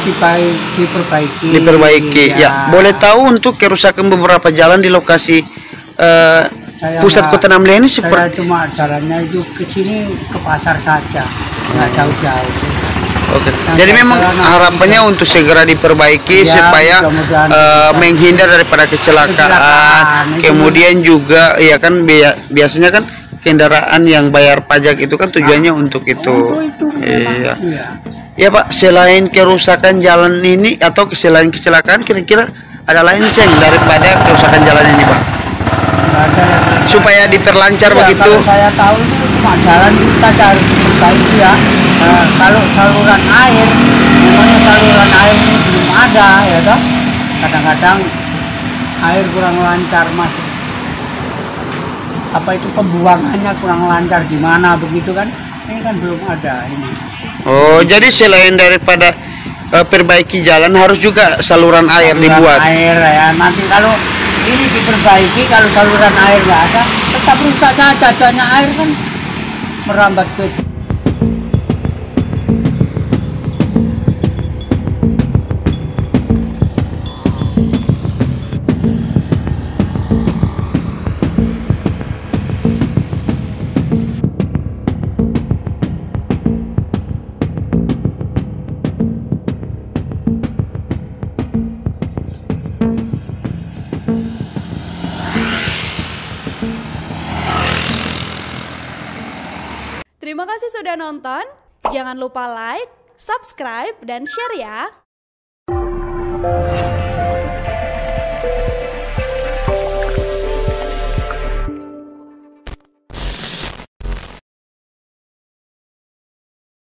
diperbaiki. Ya, boleh tahu untuk kerusakan beberapa jalan di lokasi pusat kota Namlia ini seperti? Saya cuma jalannya itu ke sini ke pasar saja, nggak jauh-jauh. Oke. Jadi memang harapannya untuk segera diperbaiki ya, supaya menghindar daripada kecelakaan. Kemudian juga ya kan biasanya kan kendaraan yang bayar pajak itu kan tujuannya untuk itu. Iya. Ya Pak, selain kerusakan jalan ini atau selain kecelakaan, kira-kira ada lain sih daripada kerusakan jalan ini Pak? Ada supaya diperlancar ya, begitu. Kalau saya tahu itu cuma jalan kita harus diperbaiki ya. Kalau saluran air, memangnya saluran air ini belum ada ya toh. Kadang-kadang air kurang lancar masuk. Apa itu pembuangannya kurang lancar gimana begitu kan? Ini kan belum ada ini. Oh, jadi selain daripada perbaiki jalan harus juga saluran air dibuat. Air ya. Nanti kalau ini diperbaiki, kalau saluran air nggak ada, tetap rusak saja. Adanya air kan merambat ke. Terima kasih sudah nonton. Jangan lupa like, subscribe, dan share ya.